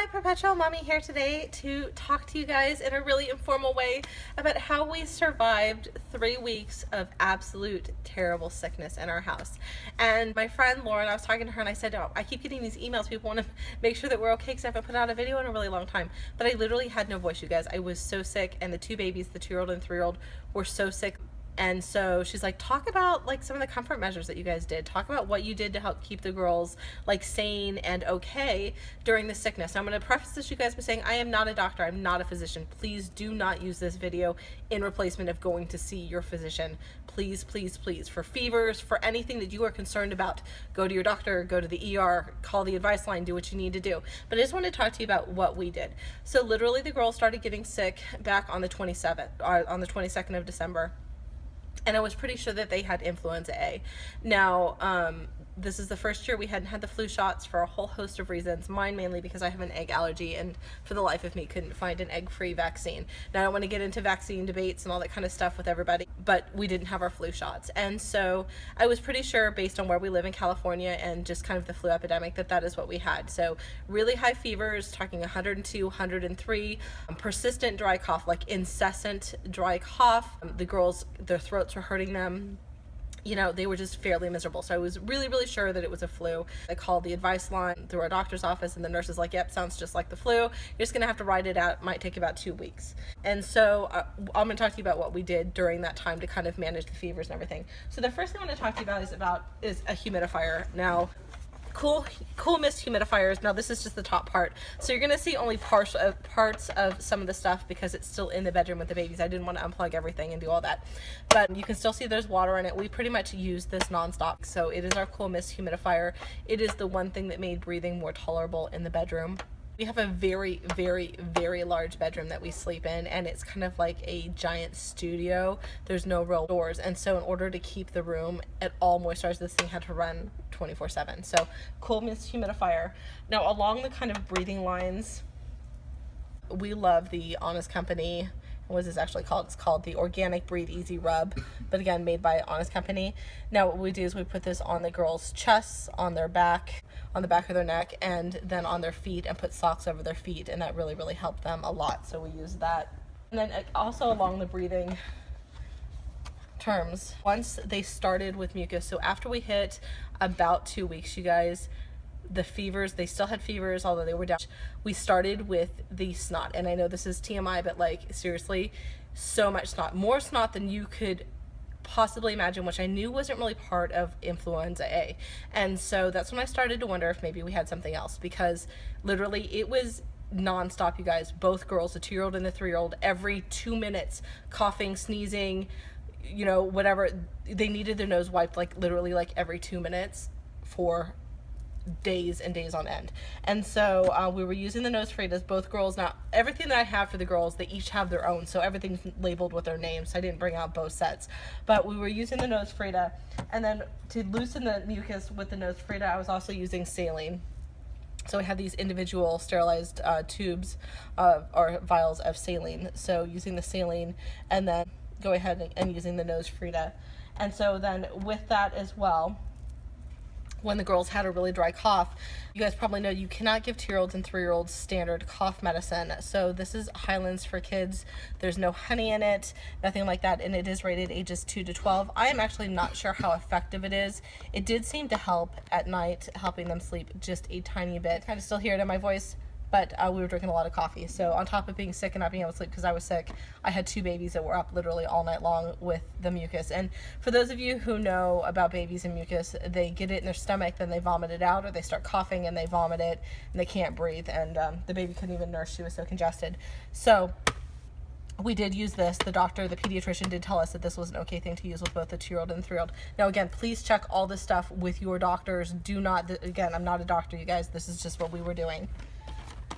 Hi, Perpetual Mommy here today to talk to you guys in a really informal way about how we survived 3 weeks of absolute terrible sickness in our house. And my friend Lauren, I was talking to her and I said, oh, I keep getting these emails. People want to make sure that we're okay because I haven't put out a video in a really long time. But I literally had no voice, you guys. I was so sick, and the two babies, the 2-year-old and 3-year-old, were so sick. And so she's like, talk about like some of the comfort measures that you guys did. Talk about what you did to help keep the girls like sane and okay during the sickness. Now, I'm going to preface this, you guys, by saying I am not a doctor. I'm not a physician. Please do not use this video in replacement of going to see your physician. Please, please, please. For fevers, for anything that you are concerned about, go to your doctor, go to the ER, call the advice line, do what you need to do. But I just want to talk to you about what we did. So literally the girls started getting sick back on the 27th, or on the 22nd of December. And I was pretty sure that they had influenza A. Now, this is the first year we hadn't had the flu shots for a whole host of reasons. Mine mainly because I have an egg allergy and for the life of me couldn't find an egg-free vaccine. Now, I don't want to get into vaccine debates and all that kind of stuff with everybody, but we didn't have our flu shots. And so I was pretty sure, based on where we live in California and just kind of the flu epidemic, that that is what we had. So really high fevers, talking 102, 103, persistent dry cough, like incessant dry cough. The girls, their throats were hurting them. You know, they were just fairly miserable. So I was really, really sure that it was a flu. I called the advice line through our doctor's office, and the nurse is like, yep, sounds just like the flu. You're just gonna have to ride it out. It might take about 2 weeks. And so I'm gonna talk to you about what we did during that time to kind of manage the fevers and everything. So the first thing I wanna talk to you about is a humidifier. Now, cool mist humidifiers. Now this is just the top part, so you're gonna see only parts of some of the stuff because it's still in the bedroom with the babies. I didn't want to unplug everything and do all that, but you can still see there's water in it. We pretty much use this nonstop. So it is our cool mist humidifier. It is the one thing that made breathing more tolerable in the bedroom. We have a very, very, very large bedroom that we sleep in, and it's kind of like a giant studio. There's no real doors, and so in order to keep the room at all moisturized, this thing had to run 24/7. So cool mist humidifier. Now, along the kind of breathing lines, we love the Honest Company. What is this actually called? It's called the Organic Breathe Easy Rub, but again, made by Honest Company. Now, what we do is we put this on the girls' chests, on their back, on the back of their neck, and then on their feet, and put socks over their feet, and that really, really helped them a lot. So we use that. And then also along the breathing terms, once they started with mucus, so after we hit about 2 weeks, you guys, the fevers, they still had fevers, although they were down. We started with the snot, and I know this is TMI, but like seriously, so much snot, more snot than you could possibly imagine, which I knew wasn't really part of influenza A. And so that's when I started to wonder if maybe we had something else, because literally it was nonstop, you guys. Both girls, the 2-year-old and the 3-year-old, every 2 minutes, coughing, sneezing, you know, whatever. They needed their nose wiped like literally like every 2 minutes for days and days on end. And so we were using the nose Fritas, both girls. Now, everything that I have for the girls, they each have their own, so everything's labeled with their names, so I didn't bring out both sets. But we were using the nose Frita, and then to loosen the mucus with the nose Frita, I was also using saline. So we have these individual sterilized tubes or vials of saline. So using the saline, and then go ahead and using the nose Frita. And so then with that as well, when the girls had a really dry cough, you guys probably know you cannot give 2-year-olds and 3-year-olds standard cough medicine. So this is Highlands for kids. There's no honey in it, nothing like that, and it is rated ages 2 to 12. I am actually not sure how effective it is. It did seem to help at night, helping them sleep just a tiny bit. Kind of still hear it in my voice, but we were drinking a lot of coffee. So on top of being sick and not being able to sleep because I was sick, I had 2 babies that were up literally all night long with the mucus. And for those of you who know about babies and mucus, they get it in their stomach, then they vomit it out, or they start coughing and they vomit it and they can't breathe. And the baby couldn't even nurse, she was so congested. So we did use this. The doctor, the pediatrician, did tell us that this was an okay thing to use with both the 2-year-old and 3-year-old. Now again, please check all this stuff with your doctors. Do not, again, I'm not a doctor, you guys. This is just what we were doing.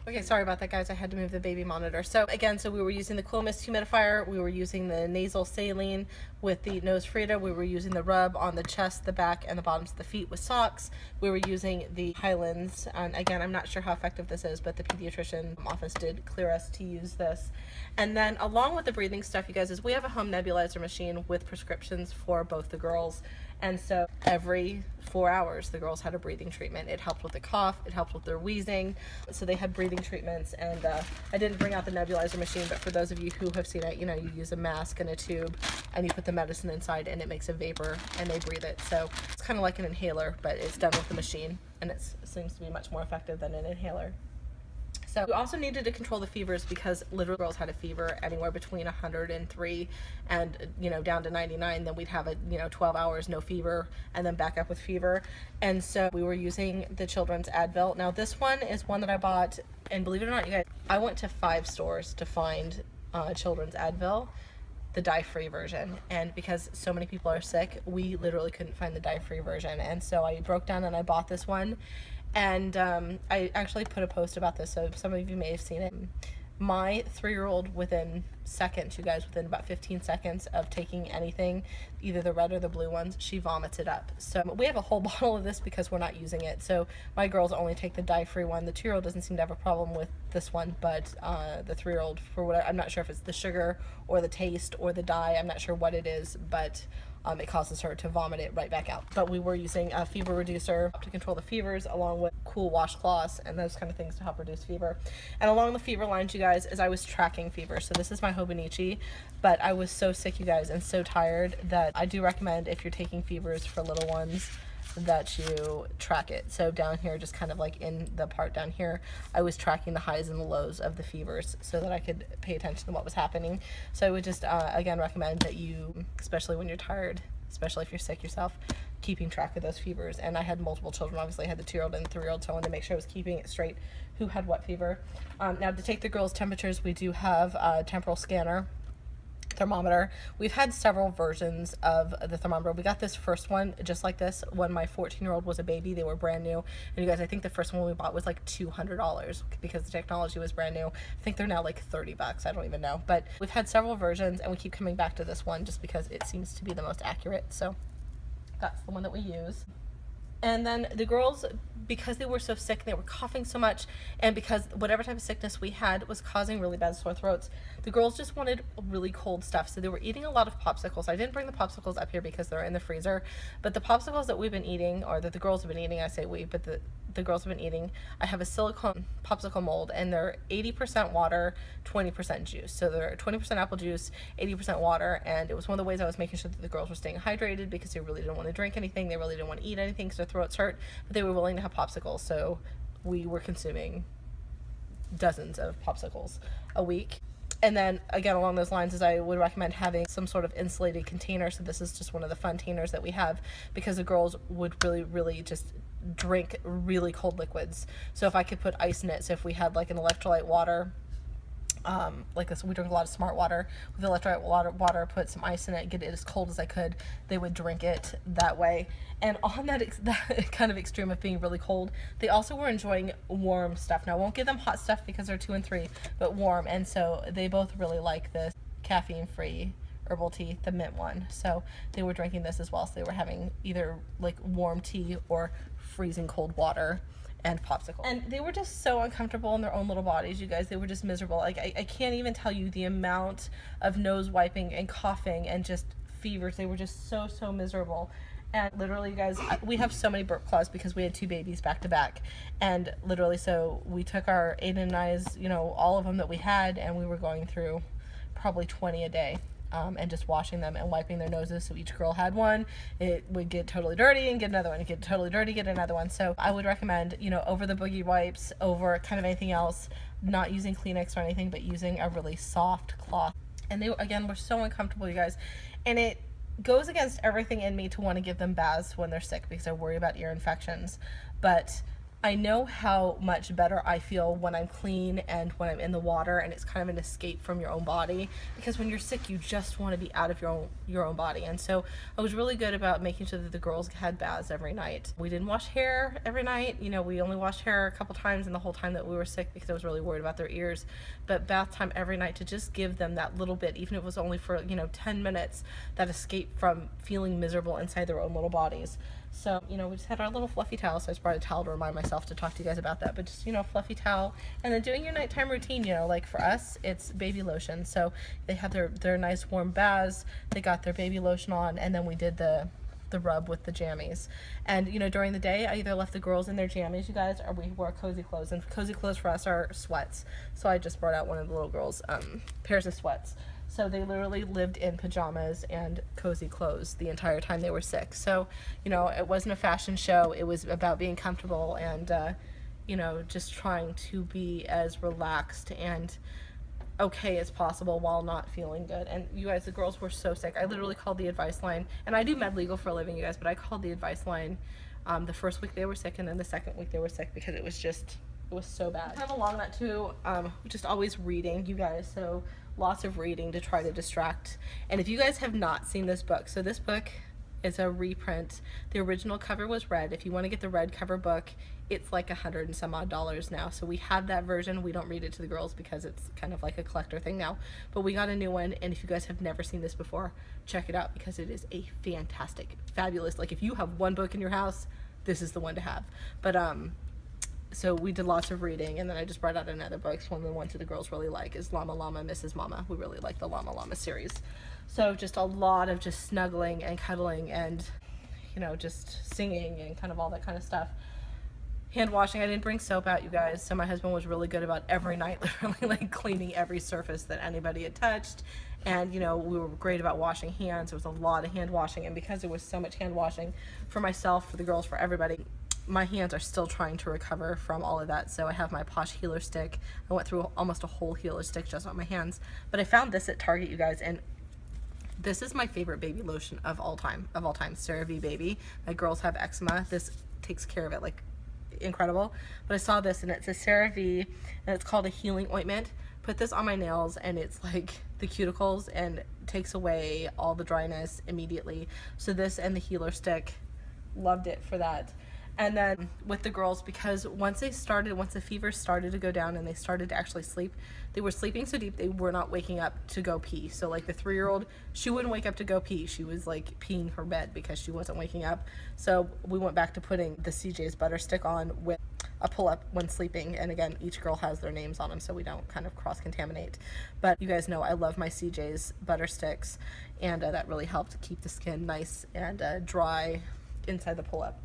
Okay, sorry about that, guys. I had to move the baby monitor. So again, we were using the cool mist humidifier. We were using the nasal saline with the nose Frita. We were using the rub on the chest, the back, and the bottoms of the feet with socks. We were using the Highlands. And again, I'm not sure how effective this is, but the pediatrician office did clear us to use this. And then along with the breathing stuff, you guys, is we have a home nebulizer machine with prescriptions for both the girls. And so every 4 hours, the girls had a breathing treatment. It helped with the cough, it helped with their wheezing. So they had breathing breathing treatments, and I didn't bring out the nebulizer machine, but for those of you who have seen it, you know, you use a mask and a tube and you put the medicine inside and it makes a vapor and they breathe it. So it's kind of like an inhaler, but it's done with the machine, and it seems to be much more effective than an inhaler. So we also needed to control the fevers because literally girls had a fever anywhere between 103 and, you know, down to 99. Then we'd have 12 hours no fever and then back up with fever. And so we were using the children's Advil. Now this one is one that I bought, and believe it or not, you guys, I went to 5 stores to find children's Advil, the dye-free version, and because so many people are sick, we literally couldn't find the dye-free version. And so I broke down and I bought this one. And I actually put a post about this, so some of you may have seen it. My 3-year-old, within seconds, you guys, within about 15 seconds of taking anything, either the red or the blue ones, she vomits it up. So we have a whole bottle of this because we're not using it. So my girls only take the dye-free one. The 2-year-old doesn't seem to have a problem with this one, but the 3-year-old, for what I'm not sure if it's the sugar or the taste or the dye, I'm not sure what it is, but it causes her to vomit it right back out. But we were using a fever reducer to control the fevers, along with cool washcloths and those kind of things to help reduce fever. And along the fever lines, you guys, as I was tracking fever, so this is my Hobonichi, but I was so sick, you guys, and so tired that I do recommend, if you're taking fevers for little ones, that you track it. So down here, just kind of like in the part down here, I was tracking the highs and the lows of the fevers so that I could pay attention to what was happening. So I would just again recommend that you, especially when you're tired, especially if you're sick yourself, keeping track of those fevers. And I had multiple children. Obviously I had the 2-year-old and the 3-year-old, so I wanted to make sure I was keeping it straight who had what fever. Now to take the girls' temperatures, we do have a temporal scanner thermometer. We've had several versions of the thermometer. We got this first one just like this when my 14-year-old was a baby. They were brand new, and you guys, I think the first one we bought was like $200 because the technology was brand new. I think they're now like $30. I don't even know, but we've had several versions, and we keep coming back to this one just because it seems to be the most accurate. So that's the one that we use. And then the girls, because they were so sick, they were coughing so much, and because whatever type of sickness we had was causing really bad sore throats, the girls just wanted really cold stuff. So they were eating a lot of popsicles. I didn't bring the popsicles up here because they're in the freezer, but the popsicles that we've been eating, or that the girls have been eating, I say we, but the girls have been eating, I have a silicone popsicle mold, and they're 80% water, 20% juice. So they're 20% apple juice, 80% water, and it was one of the ways I was making sure that the girls were staying hydrated because they really didn't want to drink anything, they really didn't want to eat anything because their throats hurt, but they were willing to have popsicles. So we were consuming dozens of popsicles a week. And then again, along those lines, is I would recommend having some sort of insulated container. So this is just one of the fun containers that we have, because the girls would really just drink really cold liquids. So if I could put ice in it, so if we had like an electrolyte water, like this, we drink a lot of Smart Water. With electrolyte water, put some ice in it, get it as cold as I could, they would drink it that way. And on that kind of extreme of being really cold, they also were enjoying warm stuff. Now I won't give them hot stuff because they're 2 and 3, but warm. And so they both really like this caffeine-free herbal tea, the mint one. So they were drinking this as well. So they were having either like warm tea or freezing cold water and popsicle. And they were just so uncomfortable in their own little bodies, you guys. They were just miserable. Like I can't even tell you the amount of nose wiping and coughing and just fevers. They were just so miserable. And literally, you guys, we have so many burp claws because we had 2 babies back to back. And literally, so we took our Aiden and I's, you know, all of them that we had, and we were going through probably 20 a day. And just washing them and wiping their noses. So each girl had one. It would get totally dirty and get another one. It'd get totally dirty, get another one. So I would recommend, you know, over the boogie wipes, over kind of anything else, not using Kleenex or anything, but using a really soft cloth. And they, again, were so uncomfortable, you guys. And it goes against everything in me to want to give them baths when they're sick because I worry about ear infections. But I know how much better I feel when I'm clean and when I'm in the water, and it's kind of an escape from your own body, because when you're sick you just want to be out of your own body. And so I was really good about making sure that the girls had baths every night. We didn't wash hair every night, you know, we only washed hair a couple times in the whole time that we were sick because I was really worried about their ears. But bath time every night to just give them that little bit, even if it was only for, you know, 10 minutes, that escape from feeling miserable inside their own little bodies. So, you know, we just had our little fluffy towel, so I just brought a towel to remind myself to talk to you guys about that. But just, you know, fluffy towel, and then doing your nighttime routine, you know, like for us, it's baby lotion. So they have their nice warm baths, they got their baby lotion on, and then we did the the rub with the jammies. And you know, during the day, I either left the girls in their jammies, you guys, or we wore cozy clothes. And cozy clothes for us are sweats. So I just brought out one of the little girls' pairs of sweats. So they literally lived in pajamas and cozy clothes the entire time they were sick. So, you know, it wasn't a fashion show. It was about being comfortable and, you know, just trying to be as relaxed and okay as possible while not feeling good. And you guys, the girls were so sick. I literally called the advice line, and I do med legal for a living, you guys, but I called the advice line the first week they were sick, and then the second week they were sick, because it was so bad. Kind of along that too, just always reading, you guys. So lots of reading to try to distract. And if you guys have not seen this book, so this book is a reprint. The original cover was red. If you want to get the red cover book, it's like $100 and some odd now. So we have that version. We don't read it to the girls because it's kind of like a collector thing now. But we got a new one, and if you guys have never seen this before, check it out, because it is a fantastic, fabulous, like if you have one book in your house, this is the one to have. But so we did lots of reading, and then I just brought out another book. One of the ones that the girls really like is Llama Llama, Mrs. Mama. We really like the Llama Llama series. So just a lot of just snuggling and cuddling and, you know, just singing and kind of all that kind of stuff. Hand washing. I didn't bring soap out, you guys, so my husband was really good about every night literally like cleaning every surface that anybody had touched. And you know, we were great about washing hands. There was a lot of hand washing, and because there was so much hand washing for myself, for the girls, for everybody, my hands are still trying to recover from all of that. So I have my Posh healer stick. I went through almost a whole healer stick just on my hands, but I found this at Target, you guys, and this is my favorite baby lotion of all time, CeraVe Baby. My girls have eczema. This takes care of it like incredible. But I saw this, and it's a CeraVe, and it's called a healing ointment. Put this on my nails, and it's like the cuticles and takes away all the dryness immediately. So this and the healer stick, loved it for that. And then with the girls, because once the fever started to go down and they started to actually sleep, they were sleeping so deep they were not waking up to go pee. So like the 3-year-old, she wouldn't wake up to go pee. She was like peeing her bed because she wasn't waking up. So we went back to putting the CJ's butter stick on with a pull-up when sleeping. And again, each girl has their names on them so we don't kind of cross-contaminate. But you guys know I love my CJ's butter sticks, and that really helped keep the skin nice and dry inside the pull-up.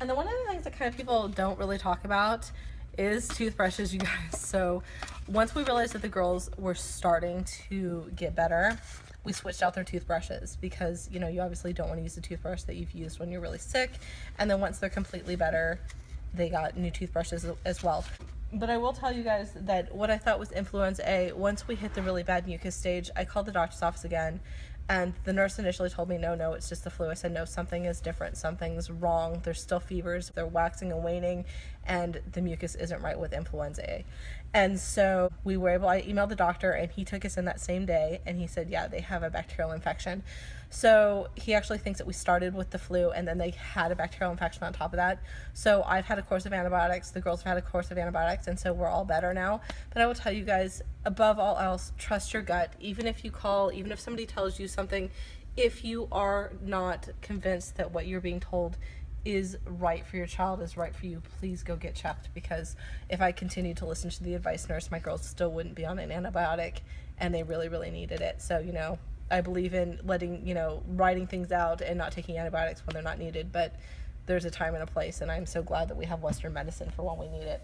And then one of the things that kind of people don't really talk about is toothbrushes, you guys. So once we realized that the girls were starting to get better, we switched out their toothbrushes, because, you know, you obviously don't want to use the toothbrush that you've used when you're really sick. And then once they're completely better, they got new toothbrushes as well. But I will tell you guys that what I thought was influenza A, once we hit the really bad mucus stage, I called the doctor's office again. And the nurse initially told me, no, it's just the flu. I said, no, something is different. Something's wrong. There's still fevers. They're waxing and waning, and the mucus isn't right with influenza A. And so I emailed the doctor, and he took us in that same day, and he said, yeah, they have a bacterial infection. So he actually thinks that we started with the flu, and then they had a bacterial infection on top of that. So I've had a course of antibiotics. The girls have had a course of antibiotics, and so we're all better now. But I will tell you guys, above all else, trust your gut. Even if somebody tells you something, if you are not convinced that what you're being told is right for your child, is right for you, please go get checked. Because if I continued to listen to the advice nurse, my girls still wouldn't be on an antibiotic, and they really, really needed it. So, you know, I believe in writing things out and not taking antibiotics when they're not needed, but there's a time and a place, and I'm so glad that we have Western medicine for when we need it.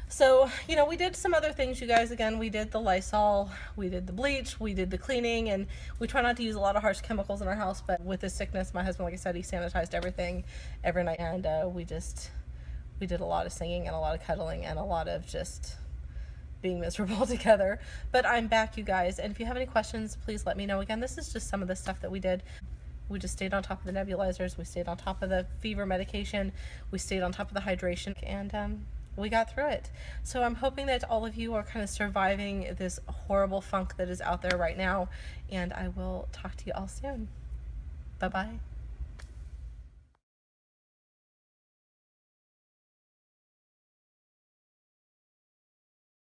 So, you know, we did some other things, you guys. Again, we did the Lysol, we did the bleach, we did the cleaning, and we try not to use a lot of harsh chemicals in our house, but with this sickness, my husband, like I said, he sanitized everything every night, and we did a lot of singing and a lot of cuddling and a lot of just being miserable together. But I'm back, you guys, and if you have any questions, please let me know. Again, this is just some of the stuff that we did. We just stayed on top of the nebulizers, we stayed on top of the fever medication, we stayed on top of the hydration, and we got through it. So I'm hoping that all of you are kind of surviving this horrible funk that is out there right now, and I will talk to you all soon. Bye-bye.